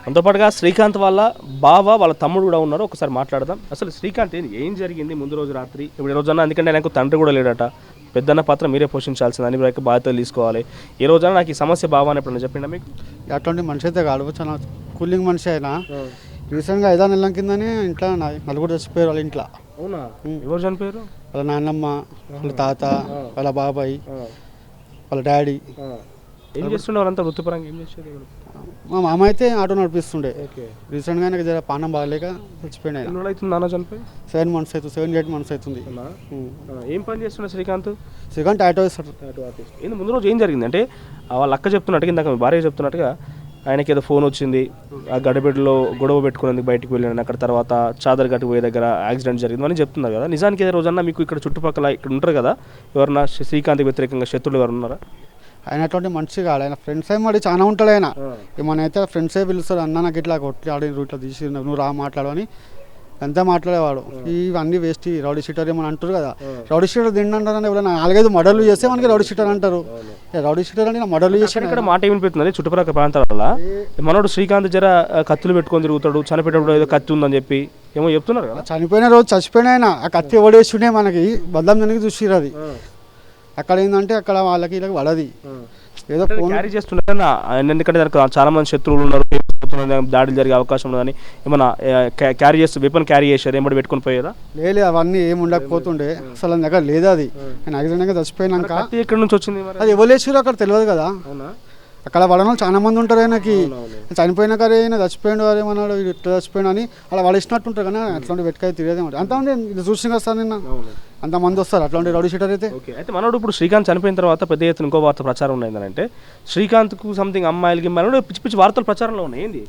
మనతో పాటుగా శ్రీకాంత్ వాళ్ళ బావ వాళ్ళ తమ్ముడు కూడా ఉన్నారు. ఒకసారి మాట్లాడదాం. అసలు శ్రీకాంత్ ఏం జరిగింది ముందు రోజు రాత్రి? ఇప్పుడు ఈ రోజన్నా, ఎందుకంటే నాకు తండ్రి కూడా లేడట, పెద్దన్న పాత్ర మీరే పోషించాల్సింది అని మీకు బాధ్యతలు తీసుకోవాలి. ఈ రోజున నాకు ఈ సమస్య బావ అని ఎప్పుడన్నా చెప్పిండా మీకు? అట్లాంటి మనిషి అయితే కాదు, చాలా కూలింగ్ మనిషి అయినా. రీసెంట్గా 5 నెలల కిందనే ఇంట్లో నలుగురు చచ్చిపోయారు వాళ్ళ ఇంట్లో. అవునా? ఎవరు చనిపోయారు? వాళ్ళ నాన్నమ్మ, వాళ్ళ తాత, వాళ్ళ బాబాయ్, వాళ్ళ డాడీ. ఏం చేస్తుండే వాళ్ళంతా? వృత్తిపరంగా ఏం చేసేది? మా మామ అయితే ఆటో నడిపిస్తుండే. రీసెంట్గా నాకు జర పానం బాగలేక చచ్చిపోయినా. అవుతుంది నాన్న చనిపోయి 7 months అవుతుంది, 7-8 months అవుతుంది. ఏం పని చేస్తుండే శ్రీకాంత్? శ్రీకాంత్ ఆటో వేస్తాడు. ఏంది ముందు రోజు ఏం జరిగింది అంటే, వాళ్ళ అక్క చెప్తున్నట్టుగా, ఇందాక మీ భార్య చెప్తున్నట్టుగా, ఆయనకి ఏదో ఫోన్ వచ్చింది, ఆ గడబిడ్డలో గొడవ పెట్టుకునేందుకు బయటికి వెళ్ళాను, అక్కడ తర్వాత చాదర్ గట్టు పోయే దగ్గర యాక్సిడెంట్ జరిగింది అని చెప్తున్నారు కదా. నిజానికి ఏ రోజన్నా మీకు ఇక్కడ చుట్టుపక్కల ఇక్కడ ఉంటారు కదా ఎవరన్నా శ్రీకాంత్ వ్యతిరేకంగా శత్రులు ఎవరు ఉన్నారా? ఆయన అటువంటి మనిషి కాదు. ఆయన ఫ్రెండ్స్ ఏమో చాలా ఉంటాడు. ఆయన ఏమనైతే ఫ్రెండ్సే పిలుస్తాడు, అన్న నాకు ఇట్లా కొట్లాడి ఇట్లా తీసి నువ్వు రా మాట్లాడు అని అంతా మాట్లాడేవాడు. ఇవన్నీ వేస్ట్, రౌడీ షీటర్ ఏమని అంటారు కదా. రౌడీ షీటర్ తింటారని ఎవరైనా 4-5 మర్డర్లు చేస్తే మనకి రౌడీ షీటర్ అంటారు. రౌడీ షీటర్ అంటే మర్డర్లు చేసి ఇక్కడ మాట ఏమినిపిస్తుంది చుట్టుపక్కల ప్రాంతాల మనోడు శ్రీకాంత్ జర కత్తులు పెట్టుకొని తిరుగుతాడు, చనిపోయేటప్పుడు ఏదో కత్తి ఉందని చెప్పి ఏమో చెప్తున్నారు కదా. చనిపోయిన రోజు చచ్చిపోయిన ఆయన ఆ కత్తి ఎవడేస్తుండే మనకి బద్దం దానికి చూసిరు. అది అక్కడ ఏంటంటే అక్కడ వాళ్ళకి వీళ్ళకి పడది, ఏదో క్యారీ చేస్తున్నారు. ఎందుకంటే దానికి చాలా మంది శత్రువులు ఉన్నారు, దాడులు జరిగే అవకాశం ఉన్నదని ఏమన్నా క్యారీ చేస్తూ వెపన్ క్యారీ చేశారు, ఏమో పెట్టుకుని పోయేదా? లేదు, అవన్నీ ఏమి ఉండకపోతుండే అసలు దగ్గర లేదు. అది ఆయన యాక్సిడెంట్గా చచ్చిపోయినాక ఎక్కడి నుంచి వచ్చింది అది ఎవరు అక్కడ తెలియదు కదా. అక్కడ పడన చాలా మంది ఉంటారు. ఆయనకి చనిపోయినాక ఆయన చచ్చిపోయాడు, వారేమన్నాడు ఇట్లా చచ్చిపోయాడు అని అలా వాడిస్తున్నట్టుంటారు. కానీ అట్లాంటి వెట్కాయ తిరిగేదే అంతమంది ఇది చూసిన వస్తారు. నిన్న అంతమంది వస్తారు అట్లాంటి రౌడీ షీటర్ అయితే. అయితే మనోడు ఇప్పుడు శ్రీకాంత్ చనిపోయిన తర్వాత పెద్ద ఎత్తున ఇంకో వార్త ప్రచారం ఉన్నదంటే, శ్రీకాంత్కు సంథింగ్ అమ్మాయిలకి మనోడు పిచ్చి పిచ్చి వార్తలు ప్రచారంలో ఉన్నాయి. ఏంది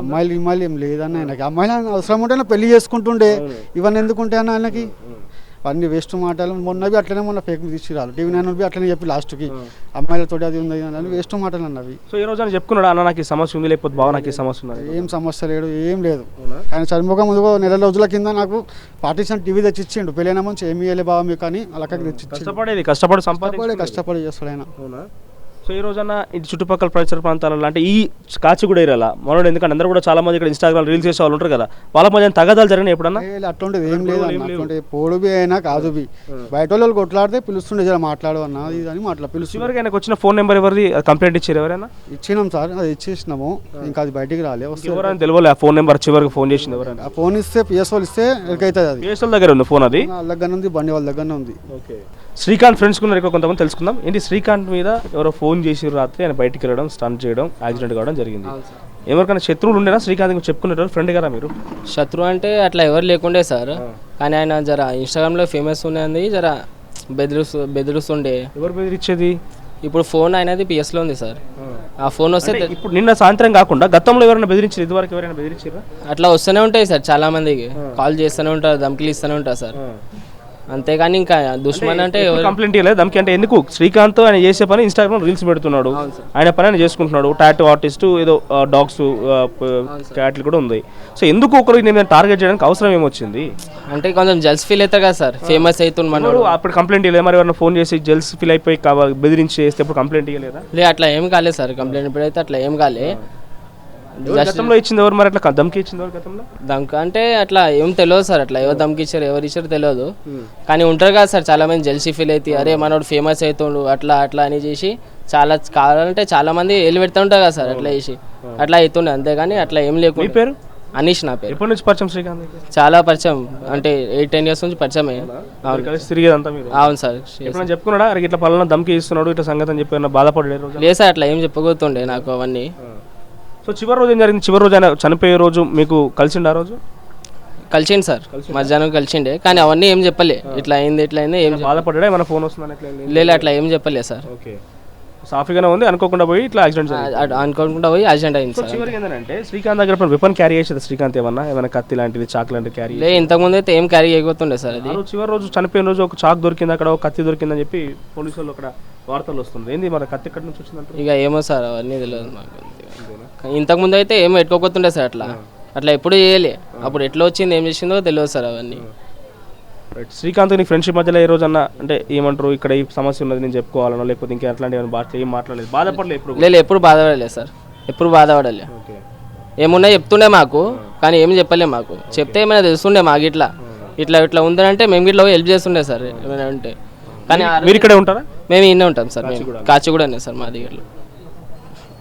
అమ్మాయిలు ఏం లేదన్న ఆయనకి. అమ్మాయిలు అవసరం ఉంటే పెళ్లి చేసుకుంటుండే, ఇవన్నీ ఎందుకుంటే అన్న ఆయనకి అన్ని వేస్ట్ మాటలు. మొన్నవి అట్లనే మొన్న ఫేక్ తీసుకురాలి టీవీ 9 అట్లనే చెప్పి లాస్ట్కి అమ్మాయిలతో అది ఉంది అని వేస్ట్ మాటలు అన్నవి. సో ఈ రోజు అని చెప్పుకున్నాడు, అన్న నాకు ఈ సమస్య ఉంది, లేకపోతే బావ నాకు ఈ సమస్య ఉన్నది. ఏం సమస్య లేదు, ఏం లేదు. ఆయన చనిపోక ముందు 1 నెల రోజుల కింద నాకు పార్టీషన్ టీవీ తెచ్చిచ్చిండు. పెళ్ళైన ముందు ఏమి ఇవ్వలే బావ మీకు అని అలాగే తెచ్చి కష్టపడి చేస్తాడు ఆయన. సో ఈ రోజన్నా ఇటు చుట్టుపక్కల పరిసర ప్రాంతాలలో అంటే ఈ కాచిగూడ ఏరియాలో మనోడు, ఎందుకంటే అందరూ కూడా చాలా మంది ఇక్కడ ఇన్స్టాగ్రామ్ రీల్స్ చేసే వాళ్ళు ఉంటారు కదా, వాళ్ళ మధ్య తగాదాలు జరిగినాయి ఎప్పుడన్నా? అట్లాంటిది ఏం లేదు. అట్లాంటి పోడుబి అయినా కాదు, బయట వాళ్ళు కొట్లాడితే పిలుస్తుండే జర మాట్లాడు అన్న ఇది అని పిలుస్తు. చివరికి ఆయనకు వచ్చిన ఫోన్ నెంబర్ ఎవరిది? కంప్లైంట్ ఇచ్చారు ఎవరైనా? ఇచ్చినాం సార్, అది ఇచ్చేసినాము. ఇంకా అది బయటికి రాలే. ఎవరైనా తెలియలే ఆ ఫోన్ నెంబర్ చివరికి ఫోన్ చేసింది ఎవరైనా? ఆ ఫోన్ ఇస్తే పిఎస్ వాళ్ళు ఇస్తే ఎక్కడైతుంది. అది పిఎస్ వాళ్ళ దగ్గర ఉంది ఫోన్, అది వాళ్ళ దగ్గర ఉంది, బండి వాళ్ళ దగ్గరనే ఉంది. ఓకే. శ్రీకాంత్ ఫ్రెండ్స్ కున్నారు ఎక్కువ, కొంతమంది తెలుసుకుందాం. ఏంటి శ్రీకాంత్ మీద ఎవరో ఫోన్ చేసి రాత్రి ఆయన బయటికి వెళ్ళడం, స్టంట్ చేయడం, యాక్సిడెంట్ కావడం జరిగింది. ఎవరికైనా శత్రువులు ఉండేనా శ్రీకాంత్ చెప్పుకునేటప్పుడు? ఫ్రెండ్ కదా మీరు? శత్రువు అంటే అట్లా ఎవరు లేకుండే సార్, కానీ ఆయన జర ఇన్స్టాగ్రామ్లో ఫేమస్ ఉన్నది, జర బెదిరిస్తుండే. ఎవరు బెదిరించేది? ఇప్పుడు ఫోన్ అయినది పిఎస్లో ఉంది సార్. ఆ ఫోన్ వస్తే ఇప్పుడు నిన్న సాయంత్రం కాకుండా గతంలో ఎవరైనా బెదిరించారు? ఇదివరకు ఎవరైనా బెదిరించారా? అట్లా వస్తూనే ఉంటాయి సార్, చాలా మందికి కాల్ చేస్తూనే ఉంటారు, ధమ్కిలు ఇస్తూనే ఉంటారు సార్. అంతేగాని ఇంకా దుష్మన్ అంటే కంప్లైంట్ ఇవ్వలేదు. దమ్కి అంటే ఎందుకు? శ్రీకాంత్ ఆయన చేసే పని ఇన్స్టాగ్రామ్ రీల్స్ పెడుతున్నాడు, ఆయన పని ఆయన చేసుకుంటున్నాడు. టాటూ ఆర్టిస్ట్, ఏదో డాగ్స్ క్యాట్లు కూడా ఉంది. సో ఎందుకు ఒకరు నేను టార్గెట్ చేయడానికి అవసరం ఏమొచ్చింది? అంటే కొంచెం జల్స్ ఫీల్ అవుతారు కదా సార్, ఫేమస్ అవుతుంది మనోడు. అప్పుడు కంప్లైంట్ ఇవ్వలేదు మరి? ఎవరైనా ఫోన్ చేసి జల్స్ ఫీల్ అయిపోయి బెదిరించి చేస్తే ఇప్పుడు కంప్లైంట్ ఇవ్వలేదా? లే, అట్లా ఏం కాలేదు సార్, కంప్లైంట్ ఇప్పుడైతే అట్లా ఏం కాలే. గతంలో ఇచ్చింది ఎవరు మరి? అట్లా దమ్కి ఇచ్చింది ఎవరు గతంలో? దమ్కి అంటే అట్లా ఏం తెలియదు సార్, అట్లా ఎవరు దమ్కి ఇచ్చారు ఎవరు ఇచ్చారు తెలియదు. కానీ ఉంటారు కదా సార్ చాలా మంది జెల్సీ ఫీల్ అయితే, అరే మనోడు ఫేమస్ అవుతుండు అట్లా అట్లా అని చేసి చాలా కావాలంటే చాలా మంది వెళ్ళి పెడతా ఉంటారు కదా సార్, అట్లా చేసి అట్లా అవుతుండే. అంతేగాని అట్లా ఏం లేకుండా. మీ పేరు? అనీష్ నా పేరు. ఎప్పటి నుంచి పరిచయం శ్రీకాంత్? చాలా పరిచయం, అంటే 8-10 years నుంచి పరిచయం. అవును సార్. చెప్పుకున్నాడా ఇట్లా పలానా దమ్కి ఇస్తున్నాడు ఇట్లా సంగతి అని చెప్పి బాధపడలేదు? లేదు సార్, అట్లా ఏం చెప్పబోతుండే నాకు అవన్నీ. సో చివరి రోజు ఏం జరిగింది? చివరి రోజు ఆయన చనిపోయే రోజు మీకు కలిసిండు? ఆ రోజు కలిసిండు సార్, మధ్యాహ్నం కలిసిండే, కానీ అవన్నీ ఏం చెప్పలే. ఇట్లా అయింది ఇట్లా అయింది, ఏం బాధపడ్డా? ఏమైనా ఫోన్ వస్తుందని? లేదు, అట్లా ఏం చెప్పలే సార్. ఓకే. సాఫీగానే ఉంది, అనుకోకుండా పోయి ఇట్లా యాక్సిడెంట్ అనుకోకుండా పోయి యాక్సిడెంట్ అయింది సార్. చివరికి ఏంటంటే శ్రీకాంత్ దగ్గర వెపన్ క్యారీ చేసేది శ్రీకాంత్ ఏమన్నా కత్తి లాంటిది, చాక్ లాంటిది క్యారీ? లేదు, ఇంతకుముందు అయితే ఏం క్యారీ చేయకపోతుండే సార్. అది చివరి రోజు చనిపోయిన రోజు ఒక చాక్ దొరికింది అక్కడ, ఒక కత్తి దొరికిందని చెప్పి పోలీసు వాళ్ళు అక్కడ వార్తలు వస్తుంది. ఏంది మరి కత్తి ఎక్కడి నుంచి వచ్చిందంటే? ఇక ఏమో సార్ అవన్నీ తెలియదు మాకు. ఇంతకుముందు అయితే ఏమో ఎట్టుకోకపోతుండే సార్, అట్లా ఎప్పుడు చేయలే. అప్పుడు ఎట్లా వచ్చింది ఏం చేసిందో తెలియదు సార్ అవన్నీ. శ్రీకాంత్ నీ ఫ్రెండ్షిప్ మధ్యలో ఈ రోజు అన్న అంటే ఏమంటారు, ఇక్కడ ఈ సమస్య ఉన్నది నేను చెప్పుకోవాలనో లేకపోతే ఇంకా ఎట్లాంటి ఏం మాట్లాడలేదు, బాధపడలేదు? లేదు, ఎప్పుడు బాధపడలేదు సార్, ఎప్పుడు బాధపడలే. ఏమున్నా చెప్తుండే మాకు, కానీ ఏం చెప్పలే మాకు. చెప్తే ఏమైనా తెలుస్తుండే మాకు ఇట్లా ఇట్లా ఇట్లా ఉందంటే మేము ఇట్లా హెల్ప్ చేస్తుండే సార్ ఏమైనా ఉంటే. కానీ మీరు ఇక్కడే ఉంటారా? మేము ఇన్నే ఉంటాం సార్, మేము కాచిగూడనే సార్ మా దగ్గరలో.